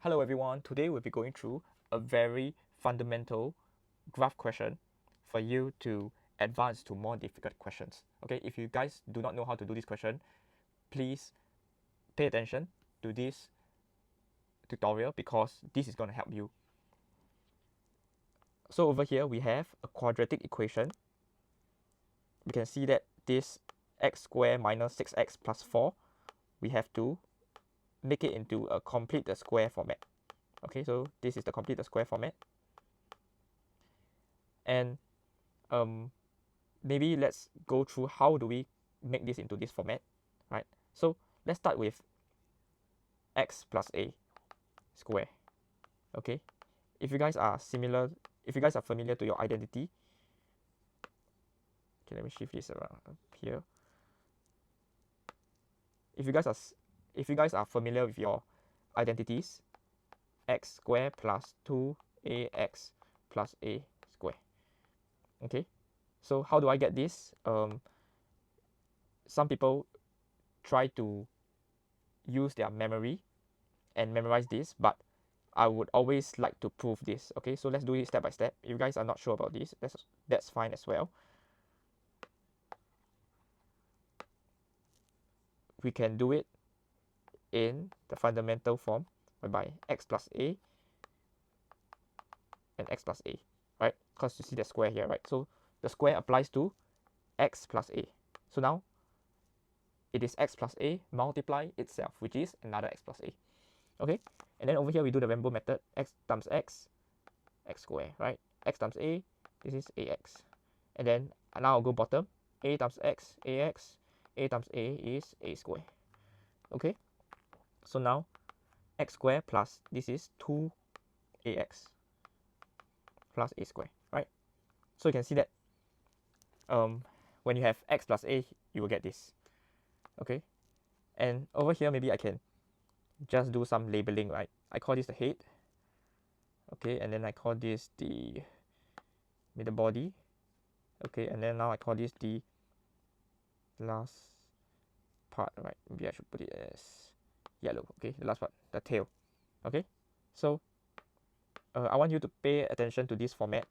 Hello everyone, today we'll be going through a very fundamental graph question for you to advance to more difficult questions. Okay, if you guys do not know how to do this question, please pay attention to this tutorial because this is going to help you. So over here we have a quadratic equation. We can see that this x squared minus 6x plus 4, we have to make it into a complete the square format. Okay, so this is the complete the square format. And maybe let's go through how do we make this into this format, right? So let's start with x plus a square. Okay, if you guys are familiar to your identity, okay, let me shift this around up here. If you guys are familiar with your identities, x squared plus 2ax plus a square. Okay, so how do I get this? Some people try to use their memory and memorize this, but I would always like to prove this. Okay, so let's do it step by step. If you guys are not sure about this, that's fine as well. We can do it in the fundamental form whereby x plus a and x plus a, right? Because you see the square here, right? So the square applies to x plus a. So now it is x plus a multiply itself, which is another x plus a. Okay, and then over here we do the rainbow method, x times x squared, right? X times a, this is ax. And then now I'll go bottom, a times x, ax, a times a is a squared. Okay, so now x squared plus this is 2ax plus a squared, right? So you can see that when you have x plus a, you will get this. Okay, and over here maybe I can just do some labeling, right? I call this the head. Okay, and then I call this the middle body. Okay, and then now I call this the last part, right? Maybe I should put it as yellow. Okay, the last part, the tail. Okay, so I want you to pay attention to this format.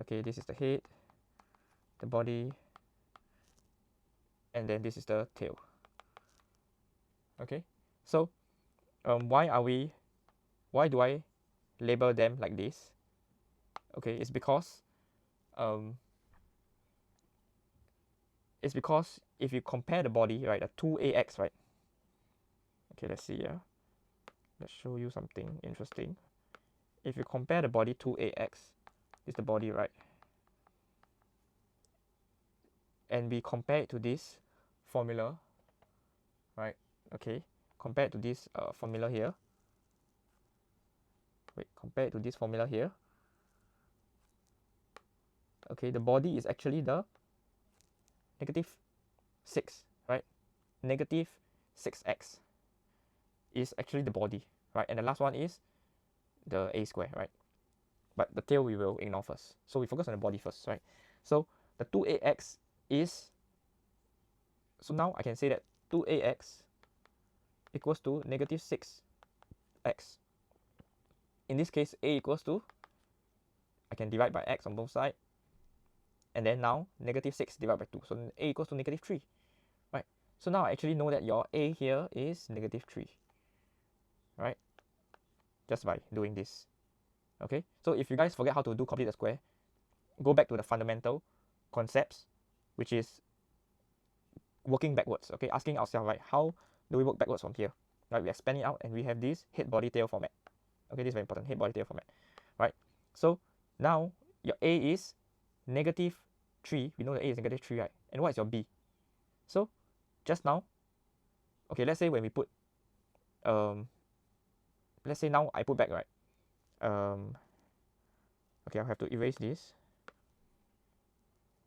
Okay, this is the head, the body, and then this is the tail. Okay, so why do I label them like this? Okay, it's because if you compare the body, right, the 2ax, right? Okay, let's see here. Let's show you something interesting. If you compare the body to ax, this is the body, right? And we compare it to this formula, right? Okay, compare it to this formula here. Wait, compare it to this formula here. Okay, the body is actually the negative 6, right? Negative 6x is actually the body, right? And the last one is the a square, right? But the tail we will ignore first. So we focus on the body first, right? So the 2ax is, so now I can say that 2ax equals to negative 6x. In this case, a equals to, I can divide by x on both sides. And then now, negative 6 divided by 2. So a equals to negative 3, right? So now I actually know that your a here is negative 3, right? Just by doing this. Okay, so if you guys forget how to do complete the square, go back to the fundamental concepts, which is working backwards. Okay, asking ourselves, right, how do we work backwards from here? Right, we expand it out and we have this head, body, tail format. Okay, this is very important, head, body, tail format, right? So now your a is negative 3. We know that a is negative 3, right? And what is your b? So just now, okay, let's say when we put let's say now I put back, right? Okay, I'll have to erase this.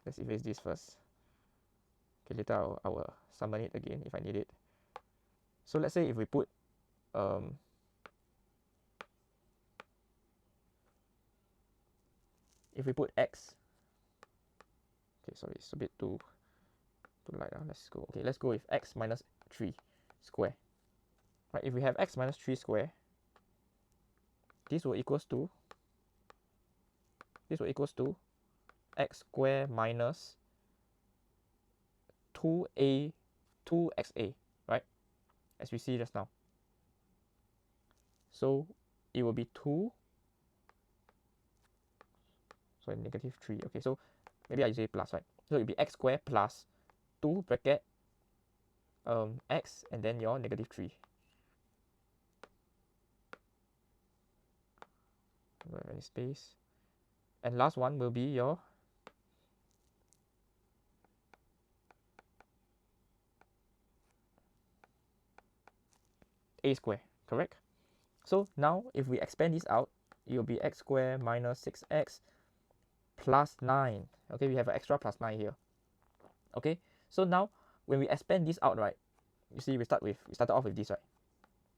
Let's erase this first. Okay, later I will summon it again if I need it. So let's say if we put x, okay, sorry, it's a bit too light. Let's go. Okay, let's go with x minus 3 square. Right, if we have x minus 3 square, this will equals to x squared minus 2xa, right? As we see just now. So it will be 2, so negative 3. Okay, so maybe I say plus, right? So it will be x squared plus 2 bracket x and then your negative 3. Don't have any space. And last one will be your a squared, correct? So now if we expand this out, it will be x squared minus 6x plus 9. Okay, we have an extra plus 9 here. Okay, so now when we expand this out, right, you see we started off with this, right?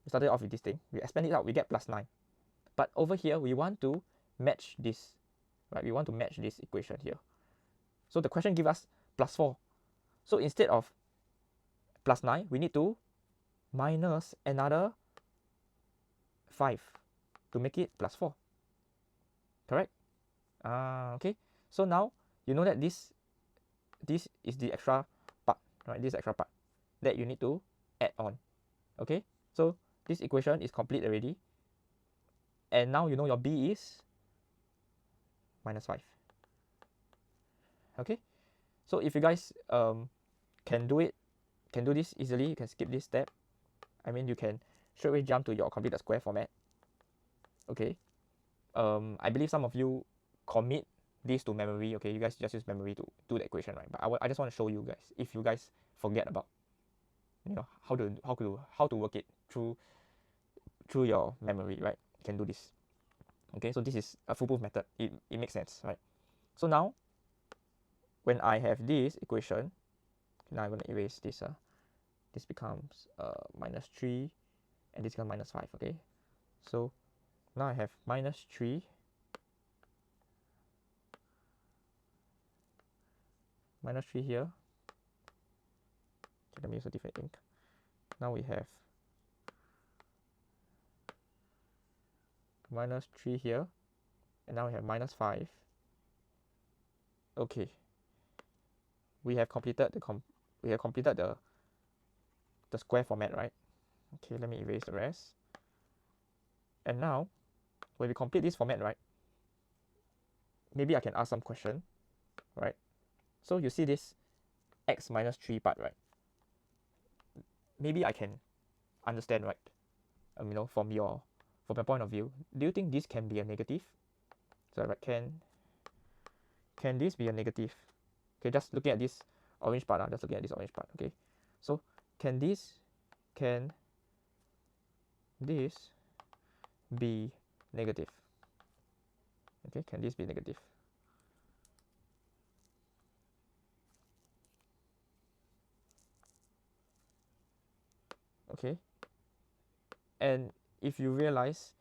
We started off with this thing. We expand it out, we get plus 9. But over here, we want to match this, right? We want to match this equation here. So the question gives us plus 4. So instead of plus 9, we need to minus another 5 to make it plus 4. Correct? Okay. So now you know that this is the extra part, right? This extra part that you need to add on. Okay. So this equation is complete already. And now you know your b is minus 5. Okay. So if you guys can do this easily, you can skip this step. I mean, you can straight away jump to your completed square format. Okay. I believe some of you commit this to memory. Okay, you guys just use memory to do the equation, right? But I just want to show you guys, if you guys forget about, you know, how to work it through your memory, right? You can do this. Okay, so this is a foolproof method. It makes sense, right? So now when I have this equation, now I'm going to erase this. This becomes minus 3 and this becomes minus 5. Okay, so now I have minus 3 here. Okay, let me use a different ink. Now we have minus 3 here, and now we have minus 5. Okay, we have completed the square format, right? Okay, let me erase the rest. And now when we complete this format, right, maybe I can ask some question, right? So you see this x minus 3 part, right? Maybe I can understand, right? You know, from my point of view, do you think this can be a negative? So right, can this be a negative? Okay, just looking at this orange part. Just looking at this orange part. Okay, so can this be negative? Okay, can this be negative? Okay, and if you realize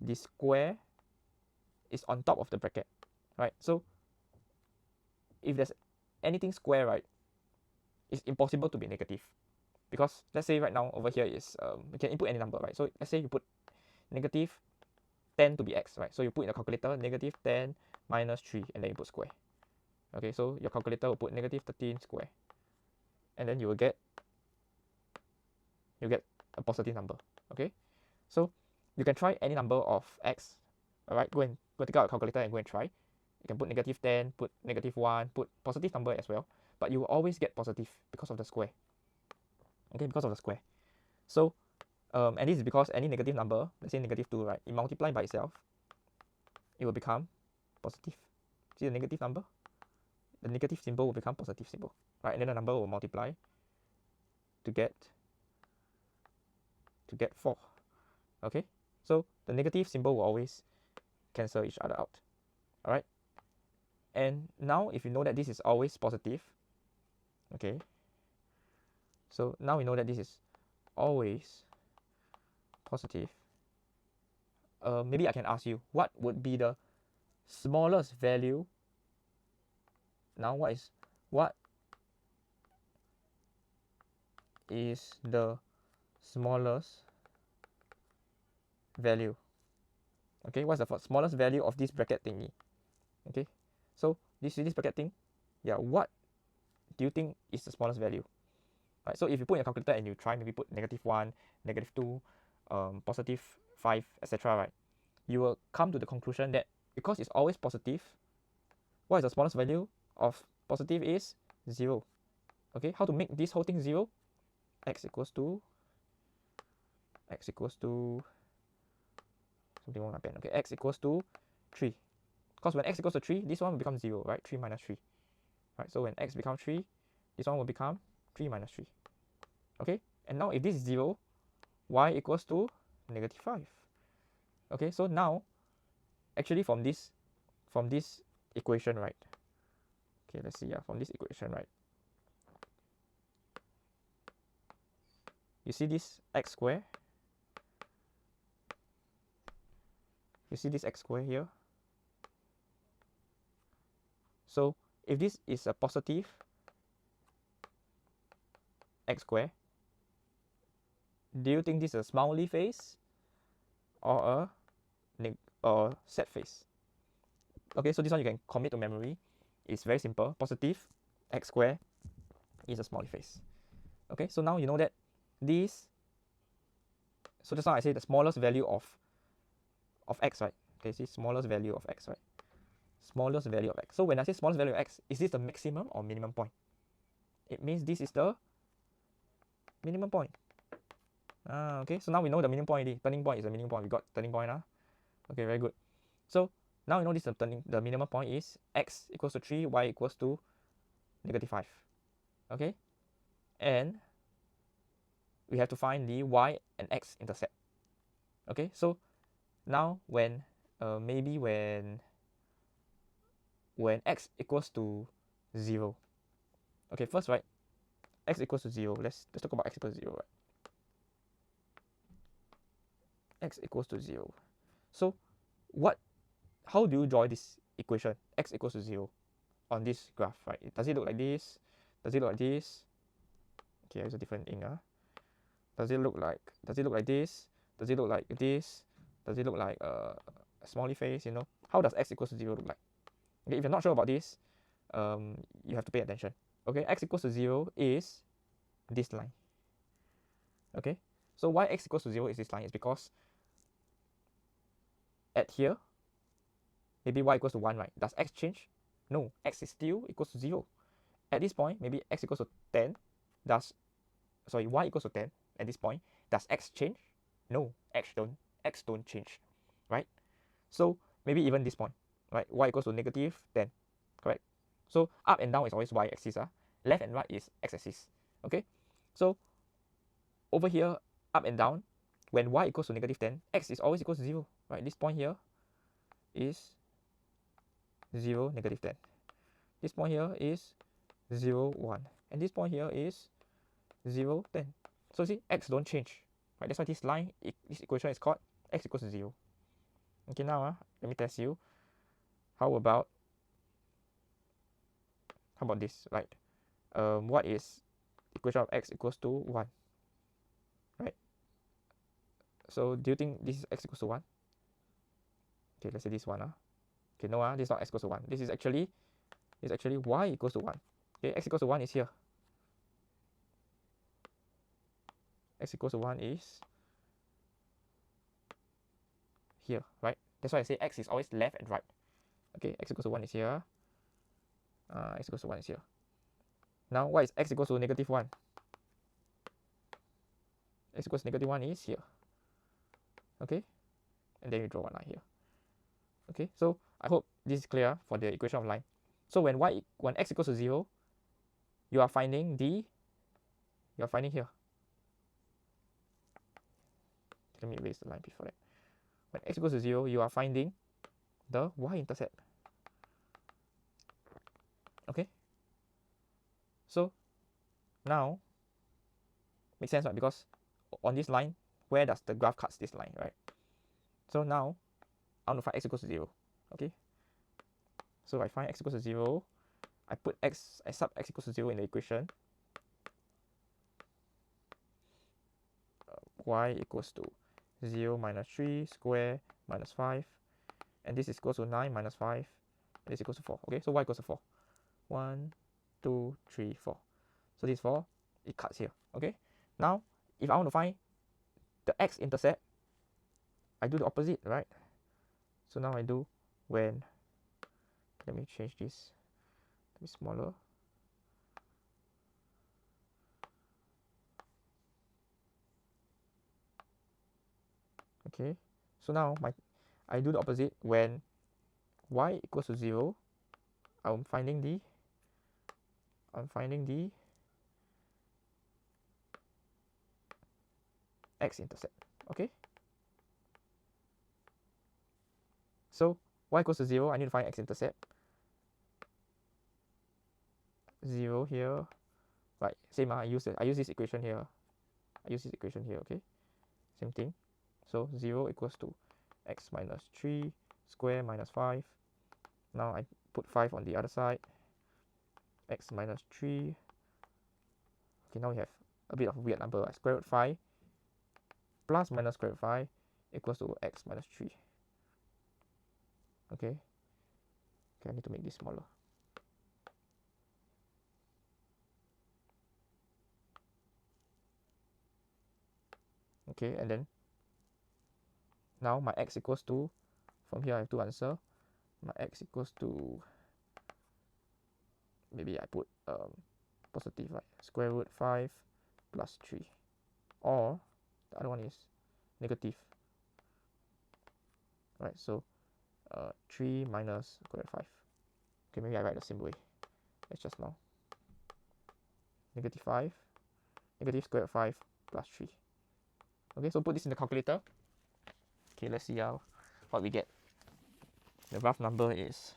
the square is on top of the bracket, right? So if there's anything square, right, it's impossible to be negative, because let's say right now over here is you can input any number, right? So let's say you put negative 10 to be x, right? So you put in the calculator negative 10 minus 3 and then you put square. Okay, so your calculator will put negative 13 square, and then you will get a positive number. Okay, so you can try any number of x. All right, go take out a calculator and go and try. You can put negative 10, put negative 1, put positive number as well, but you will always get positive because of the square. Okay, because of the square. So and this is because any negative number, let's say negative 2, right, it multiply by itself, it will become positive. See the negative number? The negative symbol will become positive symbol, right? And then the number will multiply to get 4. Okay, so the negative symbol will always cancel each other out. All right, and now if you know that this is always positive, okay, so now we know that this is always positive. Maybe I can ask you, what would be the smallest value? Now what is the smallest value Okay, what's the smallest value of this bracket thingy? Okay, so this bracket thing, yeah, what do you think is the smallest value? Right, so if you put in your calculator and you try maybe put -1, -2, +5, etc., right, you will come to the conclusion that because it's always positive, what is the smallest value of positive is 0. Okay, how to make this whole thing 0? X equals to something wrong with my pen. Okay, x equals to 3. Because when x equals to 3, this one will become 0, right? 3 minus 3. Right, so when x becomes 3, this one will become 3 minus 3. Okay, and now if this is 0, y equals to -5. Okay, so now actually from this equation, right? Okay, let's see. Yeah, from this equation, right? You see this x square? You see this x square here? So if this is a positive x square, do you think this is a smiley face or a sad face? Okay, so this one you can commit to memory. It's very simple. Positive x square is a smiley face. Okay, so now you know that this. So just now I say the smallest value of x, right? Okay, see smallest value of x, right? Smallest value of x. So when I say smallest value of x, is this the maximum or minimum point? It means this is the minimum point. Okay, so now we know the minimum point already. Turning point is the minimum point. We got turning point. Okay, very good. So now we know this the minimum point is x equals to 3, y equals to -5. Okay, and we have to find the y and x intercept. Okay, so now when maybe when x equals to 0. Okay, first, right, x equals to 0. Let's talk about x equals to 0, right? X equals to 0. So how do you draw this equation x equals to 0 on this graph, right? Does it look like this? Does it look like this? Okay, there's a different ink. Does it look like this? Does it look like this? Does it look like a smiley face? You know, how does x equals to 0 look like? Okay, if you're not sure about this, you have to pay attention. Okay, x equals to 0 is this line. Okay, so why x equals to 0 is this line is because at here, maybe y equals to 1, right? Does x change? No, x is still equals to 0. At this point, maybe x equals to 10. Y equals to 10 at this point. Does x change? No, x don't change, right? So maybe even this point, right? Y equals to -10, correct? So up and down is always y-axis. Left and right is x-axis. Okay, so over here, up and down, when y equals to -10, x is always equals to 0, right? This point here is 0, -10. This point here is 0, 1. And this point here is 0, 10. So see, x don't change, right? That's why this line, this equation is called x equals to 0. Okay, now let me test you. How about this, right? What is equation of x equals to 1, right? So do you think this is x equals to 1? Okay, let's say this one. Okay, no, this is not x equals to 1. This is actually y equals to 1. Okay, x equals to 1 is here. X equals to 1 is here, right? That's why I say x is always left and right. Okay, x equals to 1 is here. X equals to 1 is here. Now, what is x equals to -1? X equals to -1 is here. Okay, and then you draw one line here. Okay, so I hope this is clear for the equation of line. So when x equals to 0, you are finding here. Let me erase the line before that. When x equals to 0, you are finding the y-intercept. Okay, so now makes sense, right? Because on this line, where does the graph cuts this line, right? So now I want to find x equals to 0. Okay, so I find x equals to 0. I sub x equals to 0 in the equation. Y equals to 0 minus 3 square minus 5, and this is equals to 9 minus 5, and this equals to 4. Okay, so y equals to 4. 1, 2, 3, 4. So this 4, it cuts here. Okay, now if I want to find the x-intercept, I do the opposite, right? So now I do when, let me change this to be smaller. Okay, so now I do the opposite when y equals to 0. I'm finding the x-intercept. Okay, so y equals to 0, I need to find x-intercept. 0 here, right? Same. I use this equation here. Okay, same thing. So 0 equals to x minus 3 square minus 5. Now I put 5 on the other side. X minus 3. Okay, now we have a bit of a weird number. Right? Square root 5 plus minus square root 5 equals to x minus 3. Okay, I need to make this smaller. Okay, and then now my x equals to, from here I have to answer, my x equals to, maybe I put positive, right? Square root 5 plus 3, or the other one is negative, right? So 3 minus square root 5. Okay, maybe I write the same way as just now. Negative 5, negative square root 5 plus 3. Okay, so put this in the calculator. Okay, let's see what we get. The rough number is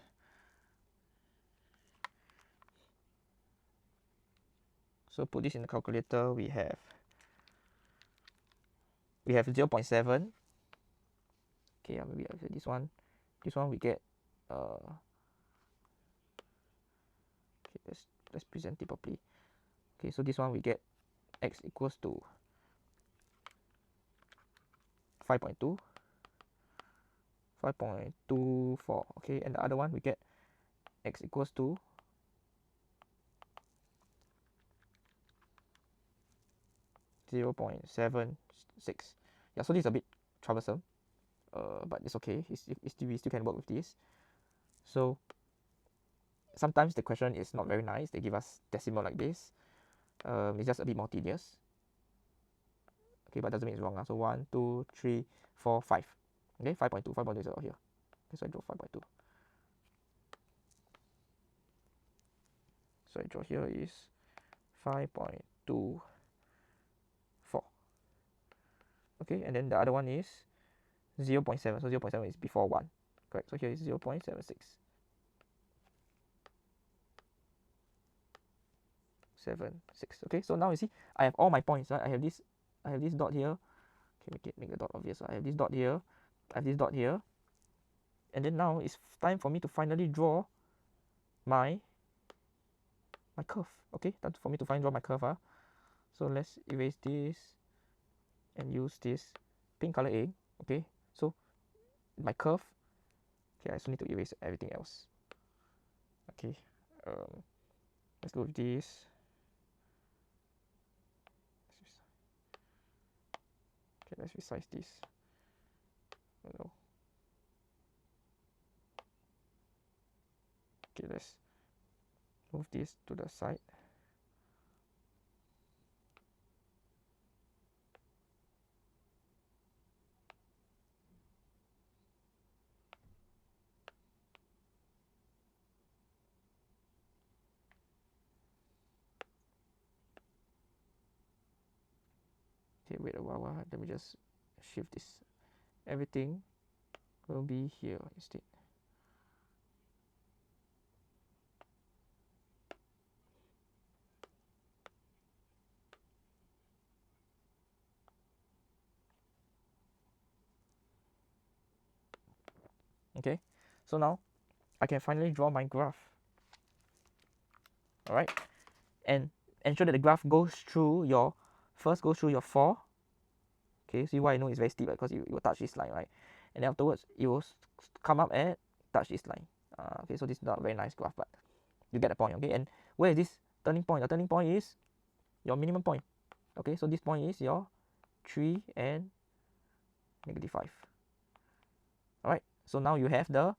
so put this in the calculator. We have 0.7. Okay, maybe I say this one. This one we get okay, let's present it properly. Okay, so this one we get x equals to 5.2, 5.24. Okay, and the other one we get x equals to 0.76. Yeah, so this is a bit troublesome, but it's okay. We still can work with this. So sometimes the question is not very nice. They give us decimal like this. It's just a bit more tedious. Okay, but doesn't mean it's wrong. So 1, 2, 3, 4, 5. Okay, 5.2. 5.2 is out here. Okay, so I draw 5.2. So I draw here is 5.24. Okay, and then the other one is 0.7. So 0.7 is before 1. Correct. So here is 0.76. 76. Okay, so now you see I have all my points, right? I have this dot here. Okay, make the dot obvious. So I have this dot here, I have this dot here, and then now it's time for me to finally draw my curve. Okay, time for me to finally draw my curve. So let's erase this and use this pink color ink. Okay, so my curve. Okay, I still need to erase everything else. Okay, let's go with this. Okay, let's resize this. No. Okay, let's move this to the side. Okay, wait a while. Let me just shift this. Everything will be here instead. Okay, so now I can finally draw my graph. Alright, and ensure that the graph goes through your 4. Okay, see why I know it's very steep because you will touch this line, right? and then afterwards it will come up and touch this line. Okay, so this is not a very nice graph, but you get the point. Okay, and where is this turning point? The turning point is your minimum point. Okay, so this point is your 3 and -5. Alright, so now you have the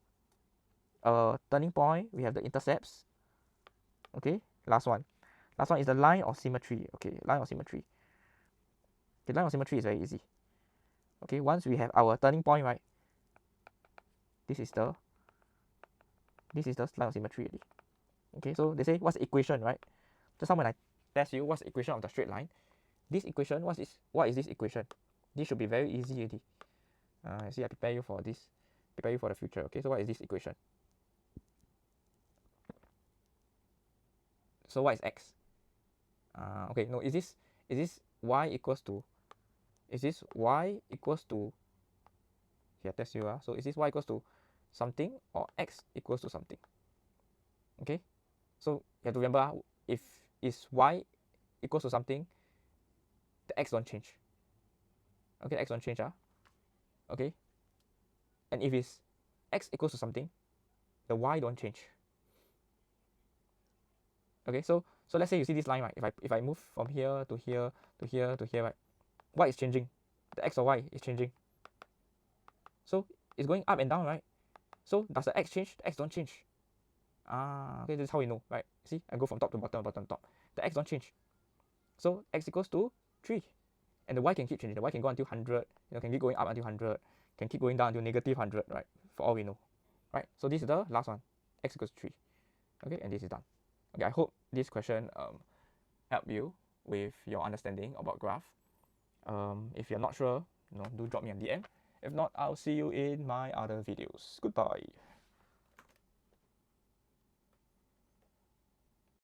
turning point, we have the intercepts. Okay, last one is the line of symmetry. Okay, line of symmetry. The line of symmetry is very easy. Okay, once we have our turning point, right, this is the line of symmetry already. Okay, so they say what's the equation, right? Just now when I test you what's the equation of the straight line, this equation, what is this equation? This should be very easy already. See, I prepare you for this, prepare you for the future. Okay, so what is this equation? So what is x? Okay, no, is this y equals to, here, test you. So is this y equals to something or x equals to something? Okay, so you have to remember, if is y equals to something, the x don't change. Okay, the x don't change. Okay, and if it's x equals to something, the y don't change. Okay, so let's say you see this line, right? If I move from here to here to here to here, right, what is changing? The x or y is changing. So it's going up and down, right? So does the x change? The x don't change. Okay, this is how we know, right? See, I go from top to bottom, bottom to top. The x don't change. So x equals to 3. And the y can keep changing. The y can go until 100, can keep going up until 100, can keep going down until -100, right? For all we know. Right? So this is the last one. X equals 3. Okay, and this is done. Okay, I hope this question helped you with your understanding about graph. If you're not sure, do drop me a DM. If not, I'll see you in my other videos. Goodbye.